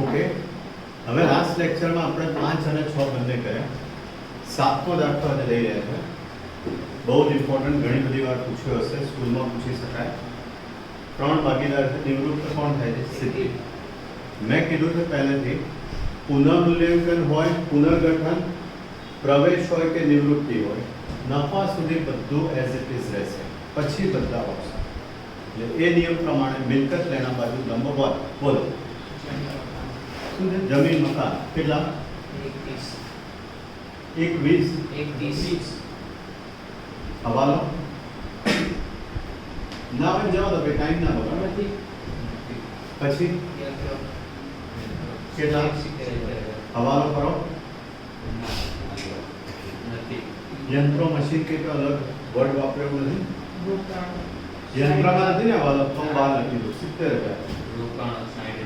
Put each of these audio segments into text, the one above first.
Okay, હવે last લેક્ચરમાં આપણે 5 અને 6 બંને કર્યા. 7મો દાખલો આજે લઈ રહ્યા છે. બહુ જ ઇમ્પોર્ટન્ટ, ઘણી બધી વાર પૂછ્યો હશે, સ્કૂલમાં પૂછી શકાય. 3 ભાગીદાર છે, નિવૃત્ત કોણ થાય છે? સિદ્ધિ. મેં કીધું છે પહેલેથી, પુનઃમૂલ્યાંકન હોય, પુનર્ગઠન, પ્રવેશ હોય કે નિવૃત્તિ હોય, નફા સુધી બધું એઝ ઇટ ઇઝ રહેશે, પછી બધા આવશે. એટલે એ નિયમ પ્રમાણે મિલકત લેના બાજુ લંબગોળ. બોલો શું છે? જમીન મકાન કેટલા? 1:20 હવાલો ના ભાઈ, જવા દો ભાઈ, ટાઈમ ના બગાડો. પછી કેટલા હવાલો કરો? યંત્રો મશીન કે અલગ વર્ડ વાપર્યો નથી. યંત્રમાં નથી ને હવાલો, તો બહાર લખી દો 70,000.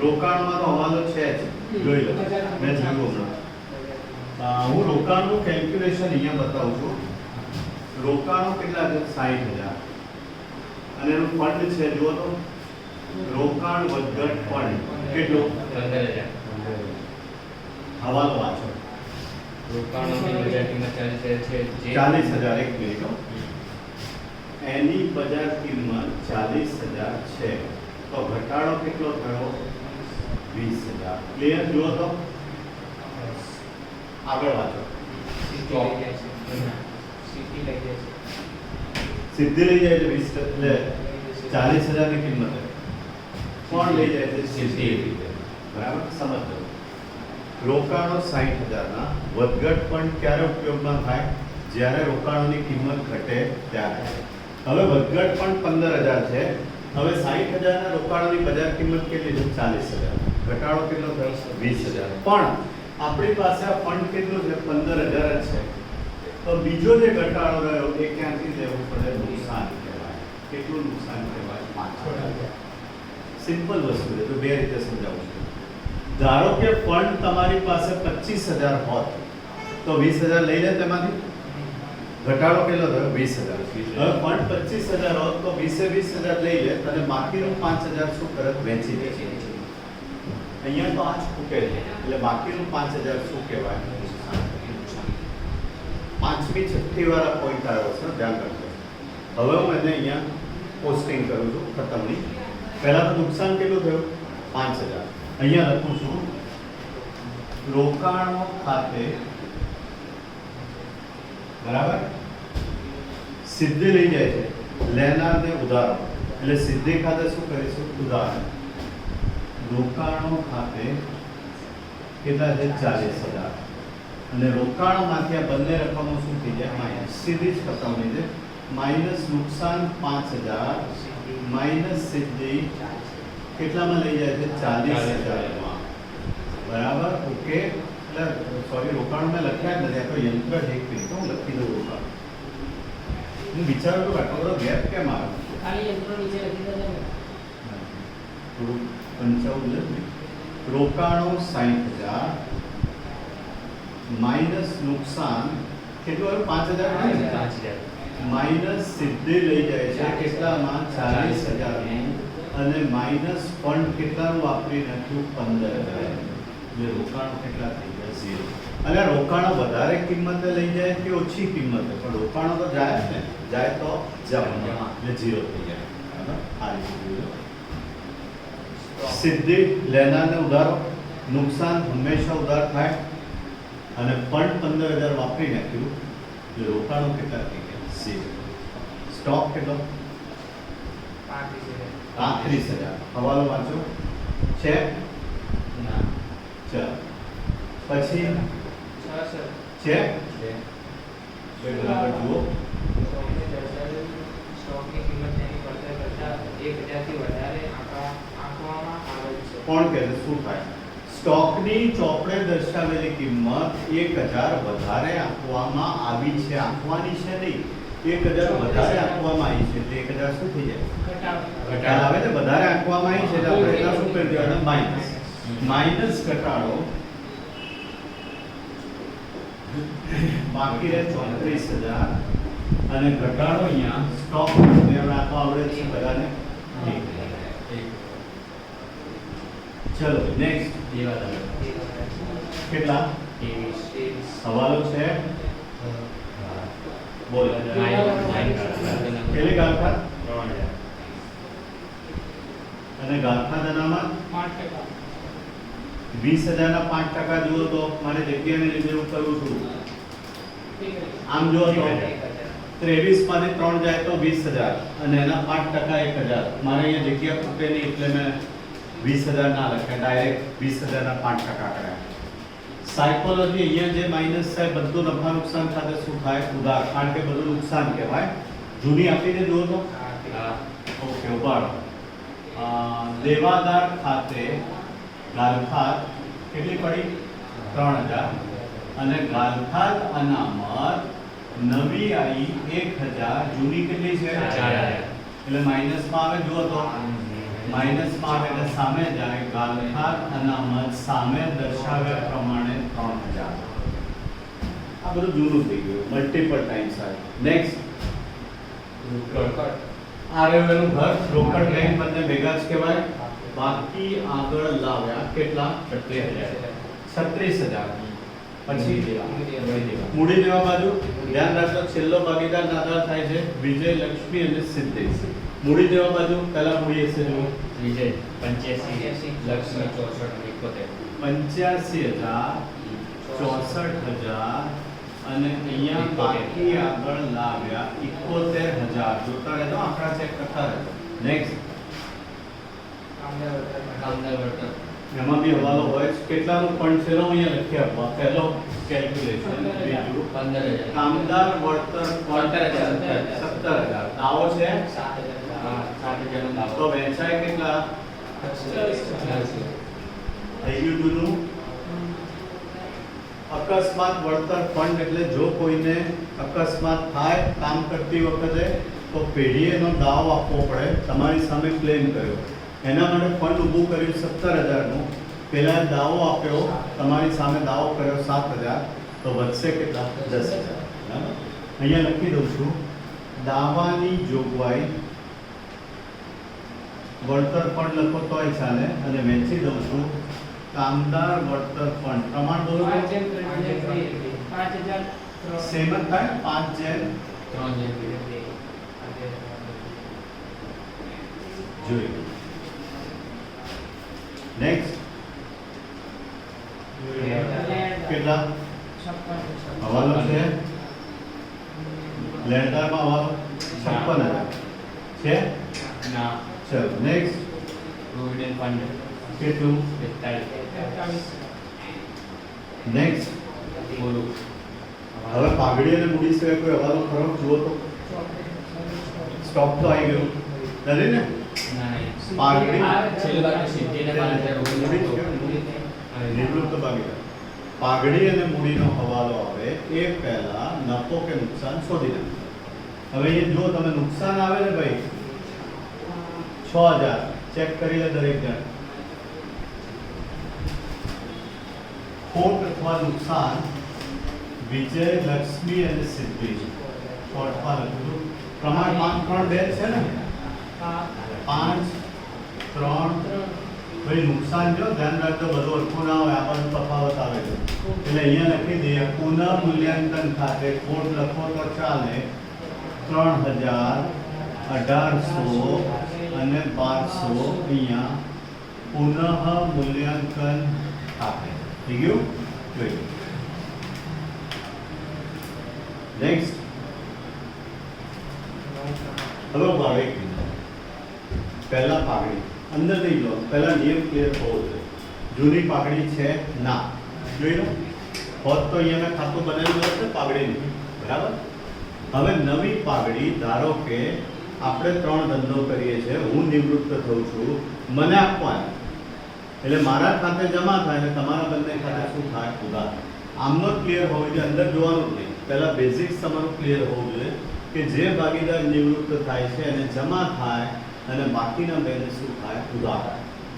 રોકાણમાં તો હવાલો છે જ, જોઈ લો, મેં જોયું હમણાં. હું રોકાણનું કેલ્ક્યુલેશન અહીંયા બતાવું છું. રોકાણો કેટલા છે? 60,000. અને એનું ફંડ છે, જુઓ તો, રોકાણ વધઘટ ફંડ કેટલું? 15,000. હવાલો વાંચો. રોકાણોની બજાર કિંમત 40,000 છે. 40,000. એક મિનિટ હો. એની બજાર કિંમત 40,000 છે, તો ઘટાડો કેટલો થયો? 20,000. ક્લિયર? જુઓ તો, આગળ વાંચો. સિદ્ધિ લઈ જાય છે 20, એટલે 40,000 ની કિંમત. કોણ લઈ જાય છે? સિદ્ધિ. બરાબર, સમજો. રોકાણો 60,000 ના, વધઘટ ફંડ ક્યારે ઉપયોગમાં થાય? જ્યારે રોકાણોની કિંમત ઘટે ત્યારે. હવે વધઘટ ફંડ 15,000 છે. હવે 60,000 ના રોકાણોની બજાર કિંમત કેટલી છે? 40,000. ઘટાડો કેટલો થયો? 20,000. પણ આપણી પાસે આ ફંડ કેટલું છે? 15,000 જ છે. તો બીજો જે ઘટાડો રહ્યો એ ક્યાંથી લેવું પડે? નુકસાન કહેવાય. કેટલું નુકસાન કહેવાય? 5,000. સિમ્પલ વસ્તુ છે, તો બે રીતે સમજાવું છું. ધારો કે ફંડ તમારી પાસે 25,000 હોત, તો 20,000 લઈ લે, તેમાંથી ઘટાડો કેટલો થયો? 20,000. હવે ફંડ 25,000 હોત તો 20,000 લઈ લે, અને બાકીનું 5,000 શું કરત? વેચી દે. અહીંયા તો આ જ ખૂટે છે, એટલે બાકીનું 5,000 શું કહેવાય? પાંચમી છઠ્ઠી વાળા પોઈન્ટ આવ્યો છે, ધ્યાન રાખજો. હવે હું એને અહીંયા પોસ્ટિંગ કરું છું, ખતમની. પહેલા તો નુકસાન કેટલું થયું? 5,000. અહીંયા લખું છું, રોકાણો ખાતે, બરાબર, સિદ્ધિ લઈ જાય છે, લેનારને ઉધારો. એટલે સિદ્ધિ ખાતે શું કરીશું? ઉધાર. રોકાણો ખાતે કેટલા છે? 40,000. અને રોકાણમાંથી આ બંને રકમો શું થઈ જાય? માઇનસ. સીધી જ ખતમની છે. માઇનસ નુકસાન 5,000 માઇનસ સિદ્ધિ કેટલામાં લઈ જાય છે? 40,000માં. બરાબર, ઓકે. એટલે સોરી, રોકાણ મેં લખ્યા જ નથી, આ તો યંત્ર છે. એક મિનિટ હું લખી દઉં રોકાણ. હું વિચારું છું આટલો બધો ગેપ કેમ આવ્યો? થોડું 55 રોકાણો 60,000 માઇનસ નુકસાન કેટલું આવ્યું? 5,000. માઇનસ સિદ્ધિ લઈ જાય છે કેટલામાં? 40,000નું. અને માઇનસ ફંડ કેટલાનું વાપરી નાખ્યું? 15,000. એટલે રોકાણો કેટલા થઈ ગયા? 0. અને રોકાણો વધારે કિંમતે લઈ જાય કે ઓછી કિંમતે? પણ રોકાણો તો જાય જ ને, જાય તો જમા, એટલે 0 થઈ જાય. બરાબર, આ રીતે. સિદ્ધિ લેનારને ઉધારો, નુકસાન હંમેશા ઉધાર થાય, અને ફંડ 15,000 વાપરી નાખ્યું, એટલે રોકાણો કેટલા થઈ ગયા? 0. સ્ટોક કેટલો? 35,000. હવાલો વાંચો. છે? ચાલો પછી છે? બરાબર, જુઓ. કોણ કહે છે? શું થાય? સ્ટોકની ચોપડે દર્શાવેલી કિંમત 1,000 વધારે આપવામાં આવી છે. આંકવાની છે નહીં, 1,000 વધારે આપવામાં આવી છે, એટલે 1,000 શું થઈ જાય? ઘટાડો આવે ને. વધારે આંકવામાં આવી છે એટલે આપણે એટલા શું કરી દેવાના? માઇનસ. માઇનસ ઘટાડો, બાકી રહે 34,000. અને ઘટાડો અહીંયા સ્ટોક રાખવા આવડે છે બધાને? ચલો નેક્સ્ટ દેવાદાર કેટલા 23 હવાલો છે બોલ કેટલી ગાંઠા 3000 અને ગાંઠા અનામત 20,000 ના 5% જુઓ તો મારે જગ્યાને લીધે હું કરું છું આમ જુઓ તો 23 માંથી 3 જાય તો 20,000 અને એના 5% 1,000 મારે અહીંયા જગ્યા ખૂટે નહીં એટલે મેં 20,000 ના લખ્યા ડાયરેક્ટ 20,000 ના 5% કર્યા સાયકોલોજી અહીંયા જે માઈનસ છે બધું નફા નુકસાન સાથે શું થાય ઉધાર કારણ કે બધું નુકસાન કહેવાય જૂની આપીને જુઓ તો ઓકે ઉપાડો દેવાદાર ખાતે ગાલખાત કેટલી પડી 3,000 અને ગાલખાત અનામત નવી આવી 1,000 જૂની કેટલી છે 4,000 એટલે માઈનસમાં આવે જુઓ તો માઈનસમાં આવે એટલે સામે જાય ગાલખાત અનામત સામે દર્શાવ્યા પ્રમાણે 3,000 આ બધું જૂનું થઈ ગયું મલ્ટીપલ ટાઈમ્સ આવે નેક્સ્ટ આ રહ્યું એનું ઘર રોકડ બેંક બંને ભેગા જ કહેવાય બાકી આગળ લાવ્યા કેટલા 36,000 પછી મૂડી દેવા બાજુ ધ્યાન રાખજો છેલ્લો ભાગીદાર નાદાર થાય છે વિજય લક્ષ્મી અને સિદ્ધેશ મૂડી દેવા બાજુ પહેલા મૂડી હશે જો વિજય 85 લક્ષ્મી 85,000 અને અહીંયા બાકી આગળ લાવ્યા 71,000 જોતા રહેજો આંકડા ચેક કરતા રહેજો નેક્સ્ટ કામદાર વર્તન એમાં બી હવાલો હોય છે. કેટલાનું ફંડ છે એનો અહીંયા લખી આપવા પહેલો કેલ્ક્યુલેશન બીજું 15,000 કામદાર વળતર 17,000 દાવો છે 7,000 નો દાવો તો વેચાય કેટલા 40,000 થઈ ગયું જૂનું અકસ્માત વળતર ફંડ એટલે જો કોઈને અકસ્માત થાય કામ કરતી વખતે તો પેઢીએનો દાવો આપવો પડે તમારી સામે ક્લેમ કર્યો એના માટે ફંડ ઊભું કર્યું 17,000 નું પહેલા દાવો આપ્યો તમારી સામે દાવો કર્યો 7,000 તો વધશે કેટલા 10,000 બરાબર અહીંયા લખી દઉં છું દાવાની જોગવાઈ વળતર ફંડ લખો તોય ચાલે અને વેચી દઉં છું કામદાર વળતર ફંડ પ્રમાણ બોલો 5,000 સેમ જ થાય 5/3 જોઈ નેક્સ્ટ કેટલા હવાલો છે લેણદારમાં હવાલો 56,000 છે ના ચલો નેક્સ્ટ પ્રોવિડન્ટ ફંડ કેટલું 43 નેક્સ્ટ બોલો હવે પાઘડી અને મૂડી સિવાય કોઈ હવાલો ખરો જુઓ તો સ્ટોક તો આવી ગયો નથી ને ના પાઘડી છેલ્લે બાકી સિદ્ધિને 5,000 નિવૃત્ત ભાગીદાર પાઘડી અને મૂડીનો હવાલો આવે એ પહેલા નફો કે નુકસાન શોધી નાખો હવે એ જો તમે નુકસાન આવે ને ભાઈ 6,000 ચેક કરી લે દરેક જણ ખોટ અથવા નુકસાન વિજય લક્ષ્મી અને સિદ્ધિ શોર્ટમાં લખ્યું પ્રમાણ 5-3-2 છે ને 5-3 ભાઈ નુકસાન જો ધ્યાન રાખજો બધું અટકું ના હોય આપણને તફાવત આવે છે એટલે અહીંયા લખી દઈએ પુનઃ મૂલ્યાંકન ખાતે ખોટ લખો તો ચાલે 3,000 1800 અને 1200 અહીંયા પુનઃ મૂલ્યાંકન ખાતે થઈ ગયું જોઈ નેક્સ્ટ હવે ભાવે પહેલા પાઘડી અંદર નહીં લો પહેલા નિયમ ક્લિયર હોવો જોઈએ જૂની પાઘડી છે ના જોઈ લો હોત તો અહીંયા મેં ખાતું બનેલું હશે પાઘડીનું બરાબર હવે નવી પાઘડી ધારો કે આપણે 3 ધંધો કરીએ છીએ હું નિવૃત્ત થઉં છું મને આપવાની એટલે મારા ખાતે જમા થાય અને તમારા બંને ખાતે શું થાય ઉધાર આમનો ક્લિયર હોવું જોઈએ અંદર જોવાનું જ નહીં પહેલા બેઝિક્સ તમારું ક્લિયર હોવું જોઈએ કે જે ભાગીદાર નિવૃત્ત થાય છે અને જમા થાય અને બાકીના બેને શું થાય ઉધાર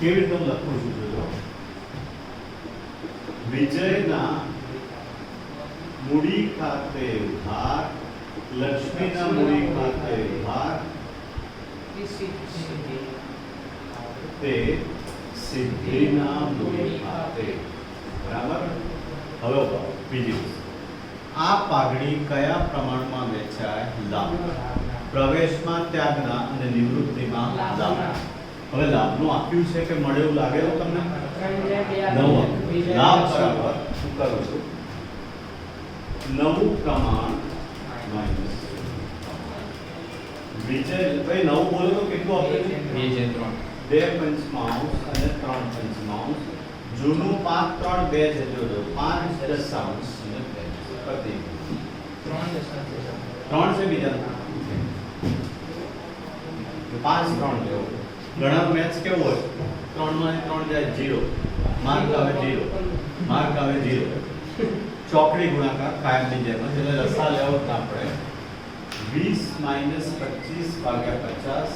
કેવી રીતે હું લખું છું જોજો વિજયના મૂડી ખાતે ઉધાર લક્ષ્મીના મૂડી ખાતે ઉધાર તે સિદ્ધિના મૂડી ખાતે. બરાબર. હવે ઉભા રહો. બીજી વસ્તુ, આ પાઘડી કયા પ્રમાણમાં વેચાય? લાભ. પ્રવેશમાં ત્યાગના અને નિવૃત્તિમાં લાભ. હવે લાભનું આપ્યું છે કે મળે એવું લાગે એવું તમને? નવું લાભ બરાબર શું કરું છું? નવું પ્રમાણ માઇનસ વિજય. ભાઈ નવું બોલો તો કેટલું આપે છે? 2 છે 3. 2 પંચમાંશ અને 3 પંચમાંશ. જૂનું 5 3 2 છે. જોજો 5 દશાંશ અને 2 પ્રતિ 3 છે બીજા 5 3 લેવો. ઘણા મેથ્સ કેવું હોય 3 માં 3 જાય 0, માર્ક આવે 0, માર્ક આવે 0. ચોકડી ગુણાકાર કાયમની જેમ જ. એટલે લસા લેવો તો આપણે 20 માઇનસ 25 ભાગ્યા 50,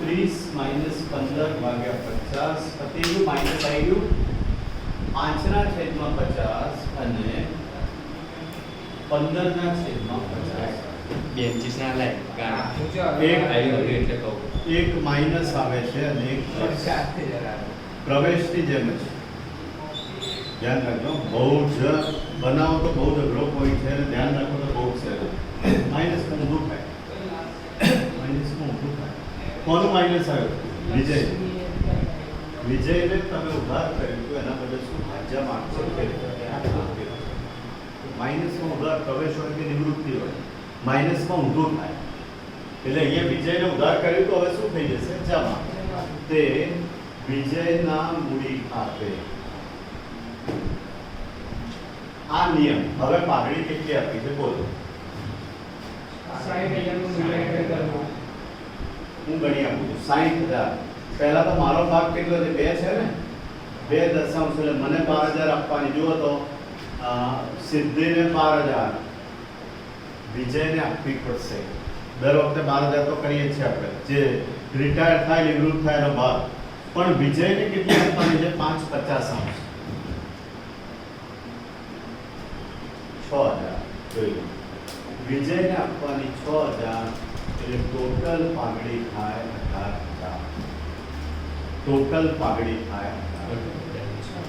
30 માઇનસ 15 ભાગ્યા 50, પતિનું માઇનસ આવી ગયું 5 ના છેદમાં 50 અને 15 ના છેદમાં 50. 25 ના લાય કારણ એક આવ્યું એટલે કહું એક માઇનસ આવે છે અને એક પ્લસ. પ્રવેશની જેમ જ ધ્યાન રાખજો. બહુ જ બનાવો તો બહુ જ અઘરો પોઈન્ટ છે અને ધ્યાન રાખો તો બહુ સહેલું. માઇનસમાં ઊંધું થાય. માઇનસમાં ઊંધું થાય. કોનું માઇનસ આવ્યું? વિજય. વિજયને તમે ઉધાર કર્યું તો એના બદલે શું ભાજ્યા માગશો? માઇનસમાં ઉધાર પ્રવેશ હોય કે નિવૃત્તિ હોય, માઇનસમાં ઊંધું થાય. એટલે અહીંયા વિજયને ઉધાર કર્યું તો હવે શું થઈ જશે? જમા. તે વિજયના મૂડી ખાતે. આ નિયમ. હવે પાઘડી કેટલી આપી છે બોલો? હું ગણી આપું છું 60,000. પહેલા તો મારો ભાગ કેટલો છે? 2 છે ને? 2 દશાંશ એટલે મને 12,000 આપવાની. જુઓ તો સિદ્ધિને 12,000, વિજયને આપવી પડશે. દર વખતે 12,000 તો કરીએ છીએ આપણે, જે રિટાયર થાય નિવૃત્ત થાય એનો ભાગ. પણ વિજયને કેટલી આપવાની છે? 5/50. 6,000. જોઈ લો. વિજયને આપવાની 6,000 એટલે ટોટલ પાઘડી થાય 18,000. ટોટલ પાઘડી થાય 18,000.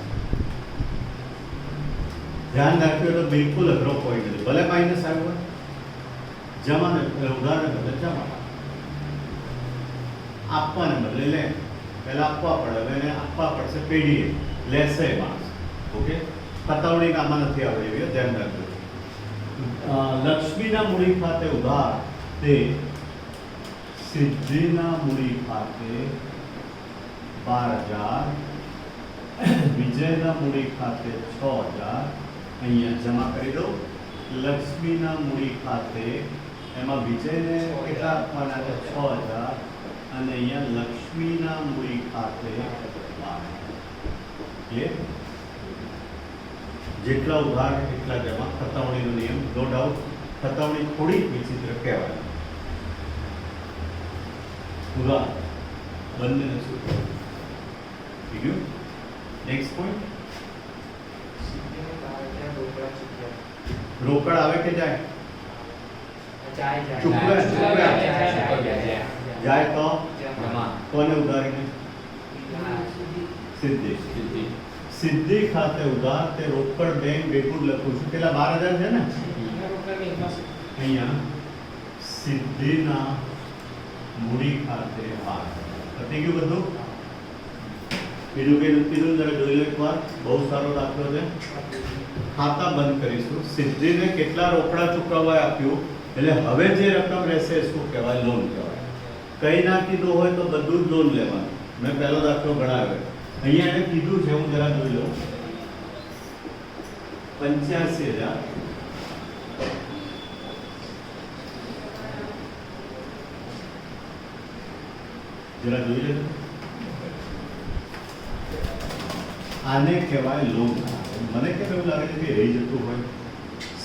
ધ્યાન રાખ્યું તો બિલકુલ અઘરો પોઈન્ટ નથી. ભલે માઇનસ આવ્યો હોય, જમાને ઉધારને બદલે જમા. આપવાને બદલે લે. પહેલા આપવા પડે, હવે એને આપવા પડશે પેઢીએ, લેશે માણસ. ઓકે. પતાવણી કામમાં નથી આવે એવી ધ્યાન રાખજો. લક્ષ્મીના મૂડી ખાતે ઉધાર તે સિદ્ધિના મૂડી ખાતે 12,000, વિજયના મૂડી ખાતે 6,000. અહીંયા જમા કરી દો. લક્ષ્મીના મૂડી ખાતે એમાં વિજયને કેટલા આપવાના છે? 6,000 અને અહીંયા લક્ષ્મીના મૂડી ખાતે 12,000. જેટલા ઉધાર એટલા જમા. ખતવણીનો નિયમ. નો ડાઉટ ખતવણી થોડી વિચિત્ર કહેવાય. ઉધાર બંનેને શું કહેવાય? ઠીક છે. Next point. રોકડ આવે કે જાય? જાય તો કોને ઉધારીને? સિદ્ધિ. સિદ્ધિ ખાતે ઉધાર તે રોકડ બેંક ભેગું લખું છું. પેલા 12,000 છે ને? અહીંયા સિદ્ધિના મૂડી ખાતે 12,000. પતી ગયું બધું? બીજું કઈ નથી કીધું? જરા જોઈ લો એકવાર. બહુ સારો દાખલો છે. ખાતા બંધ કરીશું. સિદ્ધિને કેટલા રોકડા ચૂકવવા આપ્યું એટલે હવે જે રકમ રહેશે શું કહેવાય? લોન કહેવાય. કઈ ના કીધું હોય તો બધું જ લોન લેવાનું. મેં પહેલો દાખલો ગણાવ્યો. અહીંયા એને કીધું છે, હું જરા જોઈ લઉં. 85,000. જરા જોઈ લેજો. આને કહેવાય લોન. મને કેમ એવું લાગે છે કે રહી જતું હોય?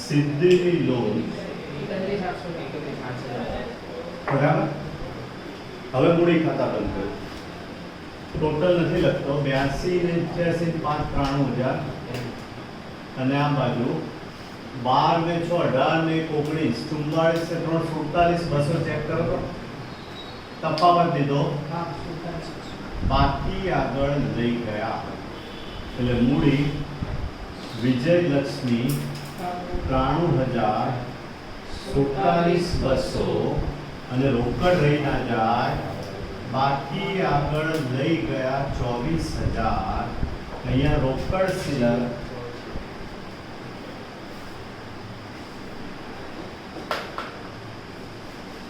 સિદ્ધિની લોન. બરાબર. હવે મૂડી ખાતા બંધ કર્યું. ટોટલ નથી લખતો. 82 ને 86 5 93,000 અને આ બાજુ 12 ને 6 18 ને 19 44 ને 3 47 200 ચેક કરો તો તફાવત દીધો બાકી આગળ લઈ ગયા. એટલે મૂડી વિજયલક્ષ્મી 93,47,200 અને રોકડ રહી ના જાય. બાકી આગળ લઈ ગયા 24,000. અહીંયા રોકડ સિલર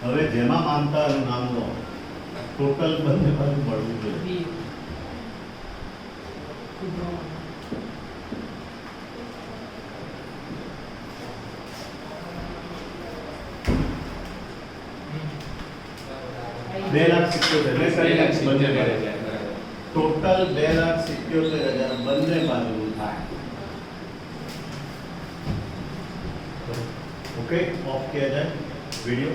હવે જેમાં માનતા નામ લો ટોટલ બંને બાજુ મળવું જોઈએ. બે લાખ 77,000 ટોટલ 2,77,000 બંને બાજુ થાય. ઓકે ઓફ किया जाए वीडियो.